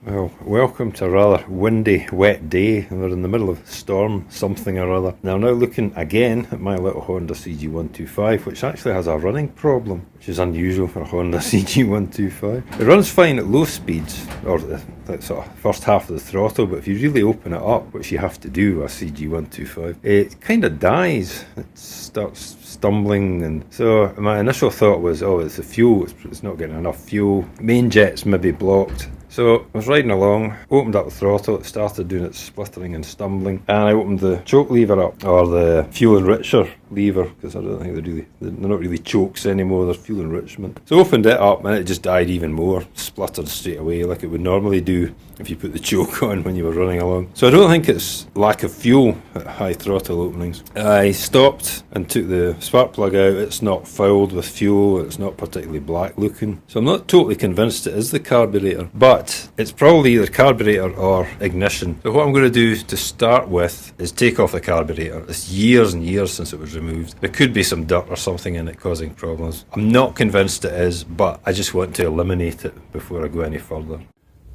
Well, welcome to a rather windy, wet day. We're in the middle of storm something or other. Now I'm now looking again at my little Honda CG125, which actually has a running problem, which is unusual for a Honda CG125. It runs fine at low speeds, or the sort of first half of the throttle, but if you really open it up, which you have to do with a CG125, it kind of dies. It starts stumbling, and so my initial thought was, oh, it's the fuel, it's not getting enough fuel. Main jet's maybe blocked. So I was riding along, opened up the throttle, it started doing its splittering and stumbling, and I opened the choke lever up, or the fuel enricher lever, because I don't think they're not really chokes anymore, they're fuel enrichment. So I opened it up and it just died even more, spluttered straight away like it would normally do if you put the choke on when you were running along. So I don't think it's lack of fuel at high throttle openings. I stopped and took the spark plug out. It's not fouled with fuel, it's not particularly black looking. So I'm not totally convinced it is the carburetor, but it's probably either carburetor or ignition. So what I'm going to do to start with is take off the carburetor. It's years and years since it was removed. There could be some dirt or something in it causing problems. I'm not convinced it is, but I just want to eliminate it before I go any further.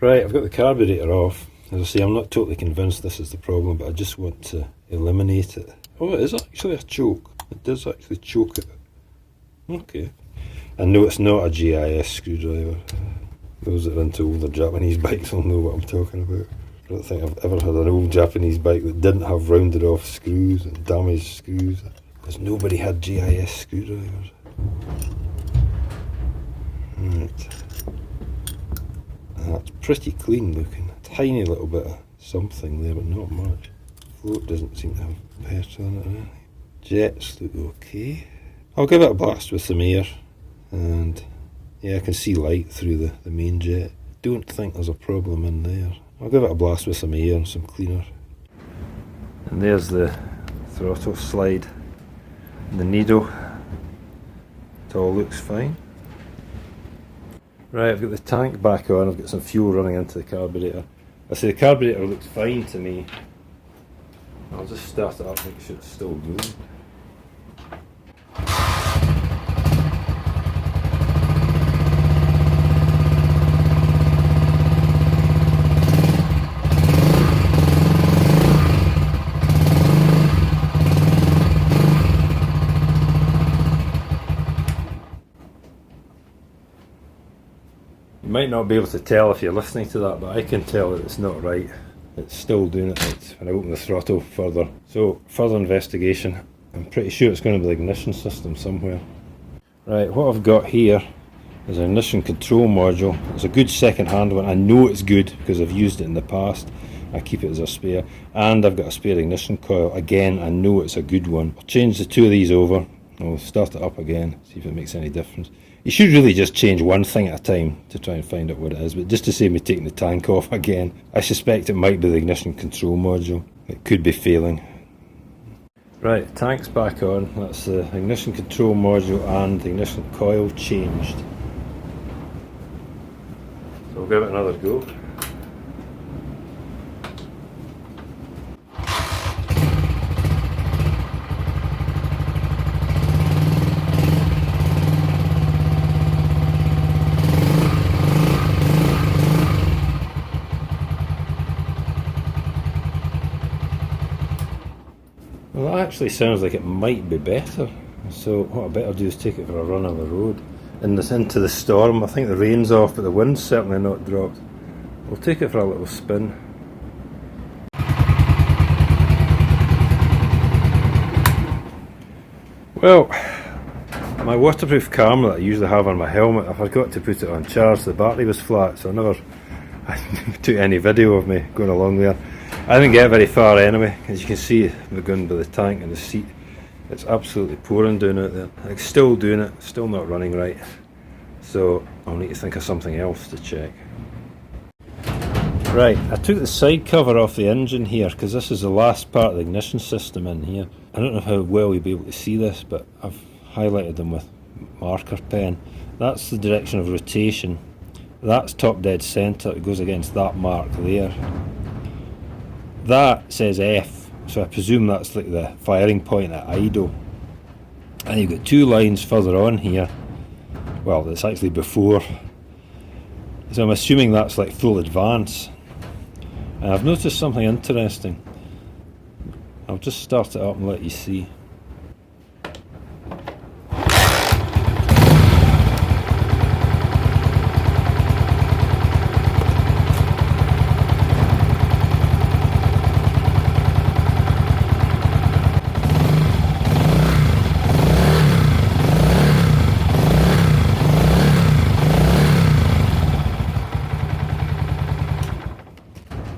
Right, I've got the carburetor off. As I say, I'm not totally convinced this is the problem, but I just want to eliminate it. Oh, it is actually a choke. It does actually choke it. Okay. I know it's not a GIS screwdriver. Those that are into older Japanese bikes will know what I'm talking about. I don't think I've ever had an old Japanese bike that didn't have rounded off screws and damaged screws, because nobody had GIS screwdrivers. Right. That's pretty clean looking. A tiny little bit of something there, but not much. Float doesn't seem to have petrol in it or anything. Jets look okay. I'll give it a blast with some air, and yeah, I can see light through the main jet. Don't think there's a problem in there. I'll give it a blast with some air and some cleaner. And there's the throttle slide. The needle. It all looks fine. Right, I've got the tank back on, I've got some fuel running into the carburetor. I say the carburetor looks fine to me. I'll just start it up, make sure it's still moving. You might not be able to tell if you're listening to that, but I can tell that it's not right. It's still doing it when I open the throttle further. So, further investigation. I'm pretty sure it's going to be the ignition system somewhere. Right, what I've got here is an ignition control module. It's a good second-hand one. I know it's good because I've used it in the past. I keep it as a spare. And I've got a spare ignition coil. Again, I know it's a good one. I'll change the two of these over. I'll start it up again, see if it makes any difference. You should really just change one thing at a time to try and find out what it is, but just to save me taking the tank off again, I suspect it might be the ignition control module. It could be failing. Right, tank's back on. That's the ignition control module and the ignition coil changed. So we'll give it another go. Well, that actually sounds like it might be better. So what I better do is take it for a run on the road. Into the storm. I think the rain's off, but the wind's certainly not dropped. We'll take it for a little spin. Well, my waterproof camera that I usually have on my helmet, I forgot to put it on charge. The battery was flat, so I took any video of me going along there. I didn't get very far anyway. As you can see, we're going by the tank and the seat. It's absolutely pouring down out there. It's still doing it, still not running right. So I'll need to think of something else to check. Right, I took the side cover off the engine here because this is the last part of the ignition system in here. I don't know how well you'll be able to see this, but I've highlighted them with marker pen. That's the direction of rotation. That's top dead centre. It goes against that mark there. That says F, so I presume that's like the firing point at idle. And you've got two lines further on here. Well, it's actually before So I'm assuming that's like full advance. And I've noticed something interesting. I'll just start it up and let you see.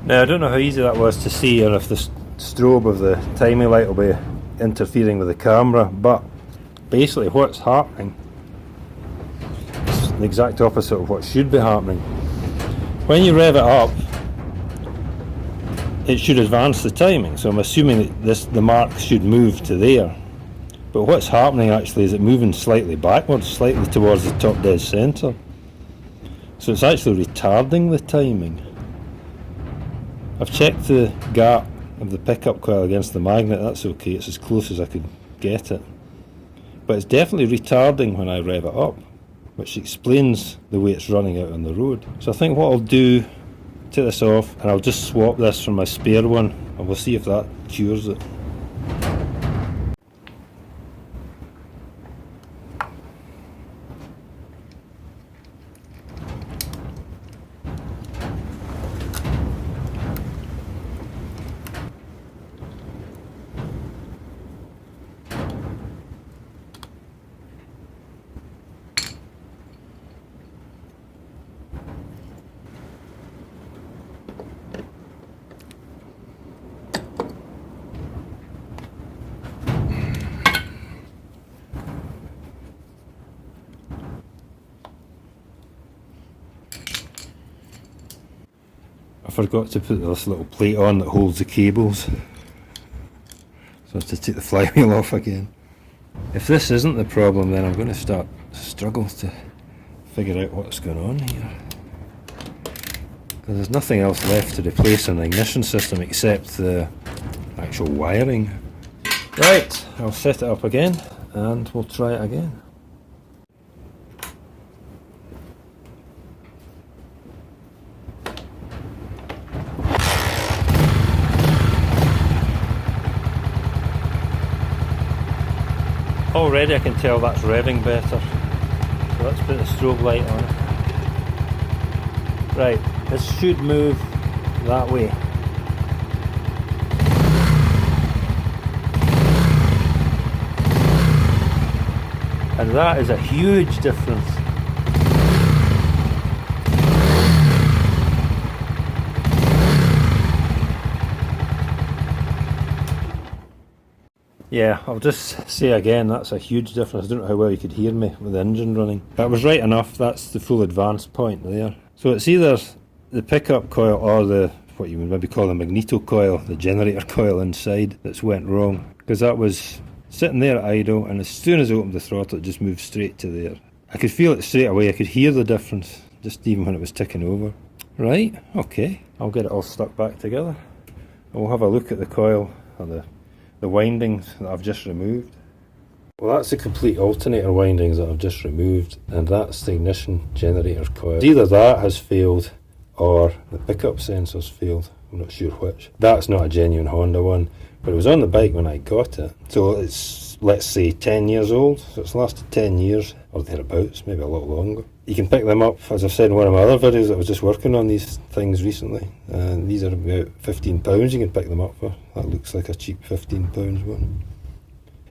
Now I don't know how easy that was to see, or if the strobe of the timing light will be interfering with the camera, but basically what's happening is the exact opposite of what should be happening. When you rev it up, it should advance the timing, so I'm assuming that the mark should move to there. But what's happening actually is it moving slightly backwards, slightly towards the top dead centre. So it's actually retarding the timing. I've checked the gap of the pickup coil against the magnet, that's okay, it's as close as I could get it. But it's definitely retarding when I rev it up, which explains the way it's running out on the road. So I think what I'll do, take this off, and I'll just swap this for my spare one, and we'll see if that cures it. I forgot to put this little plate on that holds the cables, so I have to take the flywheel off again. If this isn't the problem, then I'm going to start to struggle to figure out what's going on here, because there's nothing else left to replace in the ignition system except the actual wiring. Right, I'll set it up again and we'll try it again. Already I can tell that's revving better, so let's put the strobe light on it. Right, this should move that way. And that is a huge difference. Yeah, I'll just say again, that's a huge difference. I don't know how well you could hear me with the engine running. That was right enough, that's the full advance point there. So it's either the pickup coil or the, what you would maybe call the magneto coil, the generator coil inside, that's went wrong. Because that was sitting there at idle, and as soon as I opened the throttle it just moved straight to there. I could feel it straight away, I could hear the difference, just even when it was ticking over. Right, okay, I'll get it all stuck back together. And we'll have a look at the coil, or the windings that I've just removed. Well, that's the complete alternator windings that I've just removed, and that's the ignition generator coil. Either that has failed or the pickup sensor's failed, I'm not sure which. That's not a genuine Honda one, but it was on the bike when I got it. So it's, let's say, 10 years old, so it's lasted 10 years, or thereabouts, maybe a lot longer. You can pick them up, as I've said in one of my other videos, I was just working on these things recently, and these are about £15 you can pick them up for. That looks like a cheap £15 one.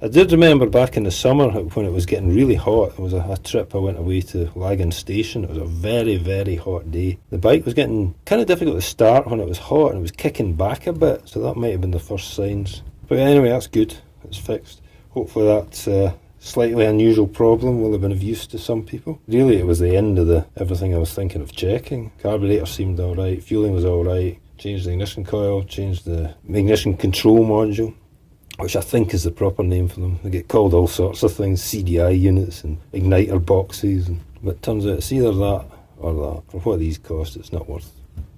I did remember back in the summer when it was getting really hot, there was a trip I went away to Laggan station. It was a very, very hot day. The bike was getting kind of difficult to start when it was hot, and it was kicking back a bit, so that might have been the first signs. But anyway, that's good, it's fixed. Hopefully that slightly unusual problem will have been of use to some people. Really, it was the end of everything I was thinking of checking. Carburetor seemed alright, fueling was alright, changed the ignition coil, changed the ignition control module, which I think is the proper name for them. They get called all sorts of things, CDI units and igniter boxes, but it turns out it's either that or that. For what these cost, it's not worth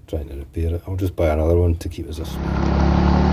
trying to repair it. I'll just buy another one to keep as a spare.